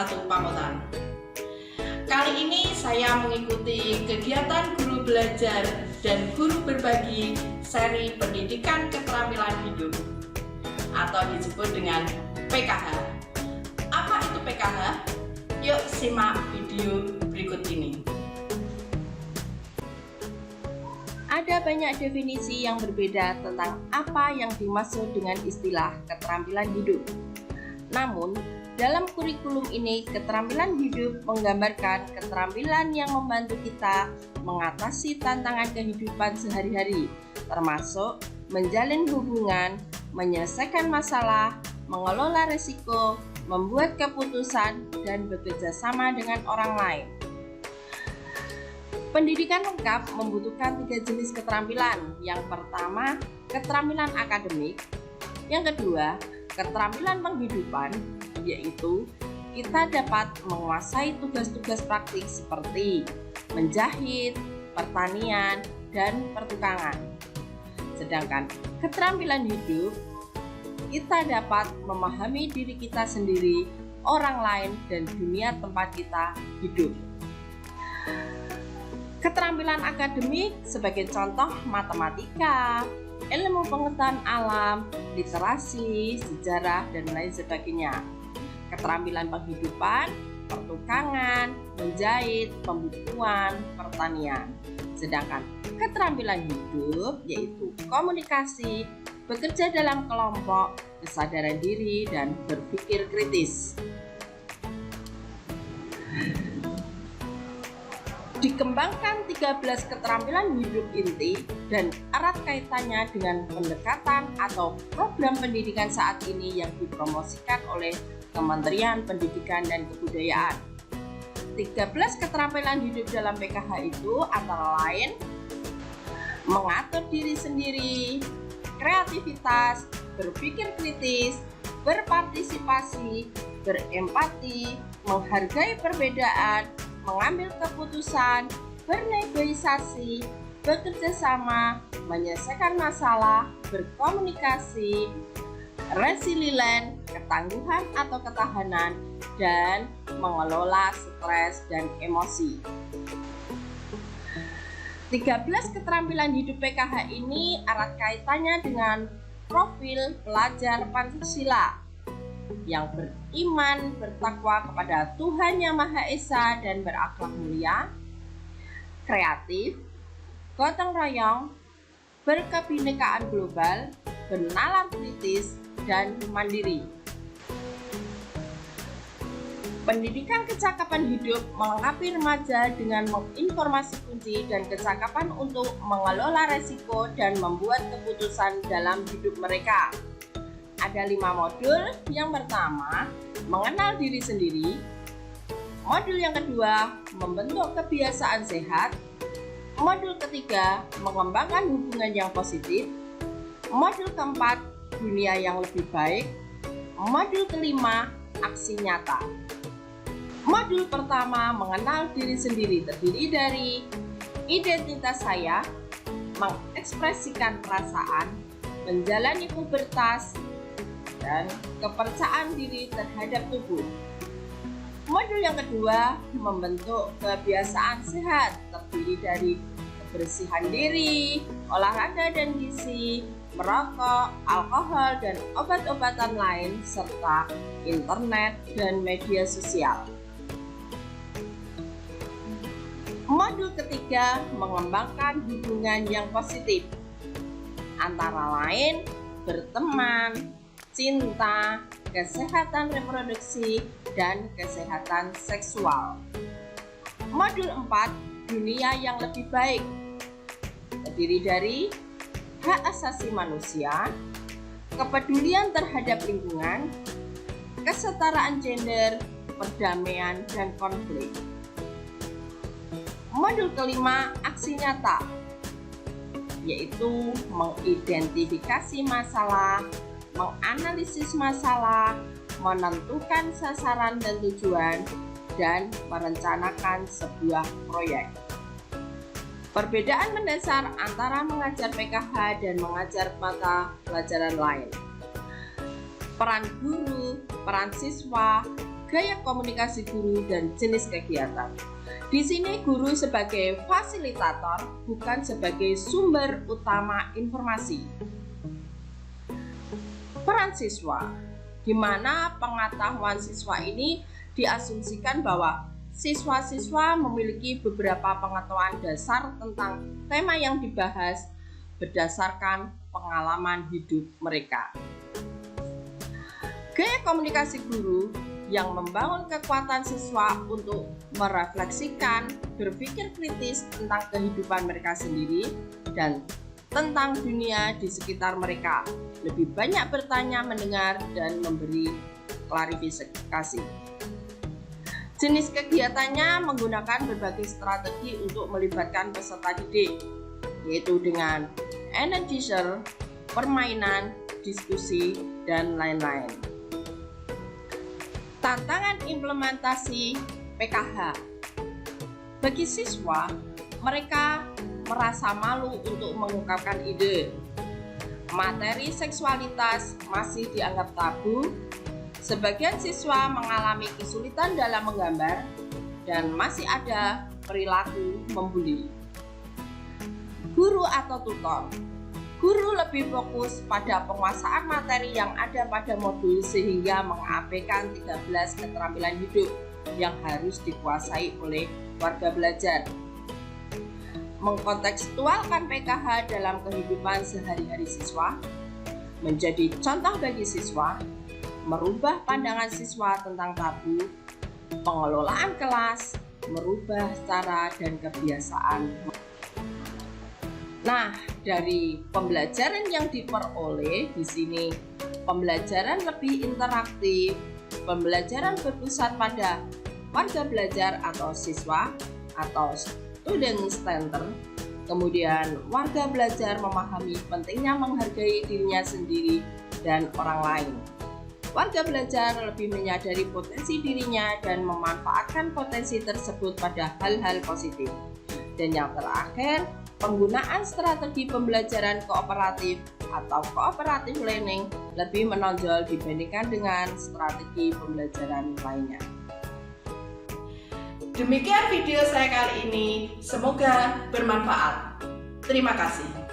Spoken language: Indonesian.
satu Pamotan. Kali ini saya mengikuti kegiatan guru belajar dan guru berbagi seri pendidikan keterampilan hidup atau disebut dengan PKH. Apa itu PKH? Yuk simak video berikut ini. Ada banyak definisi yang berbeda tentang apa yang dimaksud dengan istilah keterampilan hidup. Namun, dalam kurikulum ini, keterampilan hidup menggambarkan keterampilan yang membantu kita mengatasi tantangan kehidupan sehari-hari, termasuk menjalin hubungan, menyelesaikan masalah, mengelola risiko, membuat keputusan, dan bekerja sama dengan orang lain. Pendidikan lengkap membutuhkan 3 jenis keterampilan. Yang pertama, keterampilan akademik. Yang kedua, keterampilan penghidupan, yaitu kita dapat menguasai tugas-tugas praktis seperti menjahit, pertanian, dan pertukangan. Sedangkan keterampilan hidup, kita dapat memahami diri kita sendiri, orang lain, dan dunia tempat kita hidup. Keterampilan akademik sebagai contoh matematika, ilmu pengetahuan alam, literasi, sejarah, dan lain sebagainya. Keterampilan penghidupan, pertukangan, menjahit, pembukuan, pertanian. Sedangkan keterampilan hidup yaitu komunikasi, bekerja dalam kelompok, kesadaran diri, dan berpikir kritis. Dikembangkan 13 keterampilan hidup inti dan erat kaitannya dengan pendekatan atau program pendidikan saat ini yang dipromosikan oleh Kementerian Pendidikan dan Kebudayaan. 13 keterampilan hidup dalam PKH itu antara lain mengatur diri sendiri, kreativitas, berpikir kritis, berpartisipasi, berempati, menghargai perbedaan, mengambil keputusan, bernegosiasi, bekerja sama, menyelesaikan masalah, berkomunikasi, resilient, ketangguhan atau ketahanan, dan mengelola stres dan emosi. 13 keterampilan hidup PKH ini erat kaitannya dengan profil pelajar Pancasila yang beriman, bertakwa kepada Tuhan Yang Maha Esa dan berakhlak mulia, kreatif, gotong royong, berkebinekaan global, bernalar kritis, dan mandiri. Pendidikan kecakapan hidup melengkapi remaja dengan menginformasi kunci dan kecakapan untuk mengelola resiko dan membuat keputusan dalam hidup mereka. Ada 5 modul. Yang pertama, mengenal diri sendiri. Modul yang kedua, membentuk kebiasaan sehat. Modul ketiga, mengembangkan hubungan yang positif. Modul keempat, dunia yang lebih baik. Modul kelima, aksi nyata. Modul pertama, mengenal diri sendiri, terdiri dari identitas saya, mengekspresikan perasaan, menjalani pubertas, dan kepercayaan diri terhadap tubuh. Modul yang kedua, membentuk kebiasaan sehat, terdiri dari kebersihan diri, olahraga dan gizi, merokok, alkohol, dan obat-obatan lain, serta internet dan media sosial. Modul ketiga, mengembangkan hubungan yang positif, antara lain berteman, cinta, kesehatan reproduksi, dan kesehatan seksual. Modul 4, dunia yang lebih baik, terdiri dari hak asasi manusia, kepedulian terhadap lingkungan, kesetaraan gender, perdamaian, dan konflik. Modul kelima, aksi nyata, yaitu mengidentifikasi masalah, menganalisis masalah, menentukan sasaran dan tujuan, dan merencanakan sebuah proyek. Perbedaan mendasar antara mengajar PKH dan mengajar mata pelajaran lain. Peran guru, peran siswa, gaya komunikasi guru dan jenis kegiatan. Di sini guru sebagai fasilitator, bukan sebagai sumber utama informasi. Peran siswa, di mana pengetahuan siswa ini diasumsikan bahwa siswa-siswa memiliki beberapa pengetahuan dasar tentang tema yang dibahas berdasarkan pengalaman hidup mereka. Gaya komunikasi guru yang membangun kekuatan siswa untuk merefleksikan, berpikir kritis tentang kehidupan mereka sendiri dan tentang dunia di sekitar mereka. Lebih banyak bertanya, mendengar, dan memberi klarifikasi. Jenis kegiatannya menggunakan berbagai strategi untuk melibatkan peserta didik, yaitu dengan energizer, permainan, diskusi, dan lain-lain. Tantangan implementasi PKH. Bagi siswa, mereka merasa malu untuk mengungkapkan ide. Materi seksualitas masih dianggap tabu. Sebagian siswa mengalami kesulitan dalam menggambar dan masih ada perilaku membuli. Guru atau tutor. Guru lebih fokus pada penguasaan materi yang ada pada modul sehingga mengabaikan 13 keterampilan hidup yang harus dikuasai oleh warga belajar. Mengkontekstualkan PKH dalam kehidupan sehari-hari siswa, menjadi contoh bagi siswa, merubah pandangan siswa tentang tabu, pengelolaan kelas, merubah cara dan kebiasaan. Nah, dari pembelajaran yang diperoleh di sini, pembelajaran lebih interaktif, pembelajaran berpusat pada warga belajar atau siswa atau student center. Kemudian warga belajar memahami pentingnya menghargai dirinya sendiri dan orang lain. Warga belajar lebih menyadari potensi dirinya dan memanfaatkan potensi tersebut pada hal-hal positif. Dan yang terakhir, penggunaan strategi pembelajaran kooperatif atau cooperative learning lebih menonjol dibandingkan dengan strategi pembelajaran lainnya. Demikian video saya kali ini, semoga bermanfaat. Terima kasih.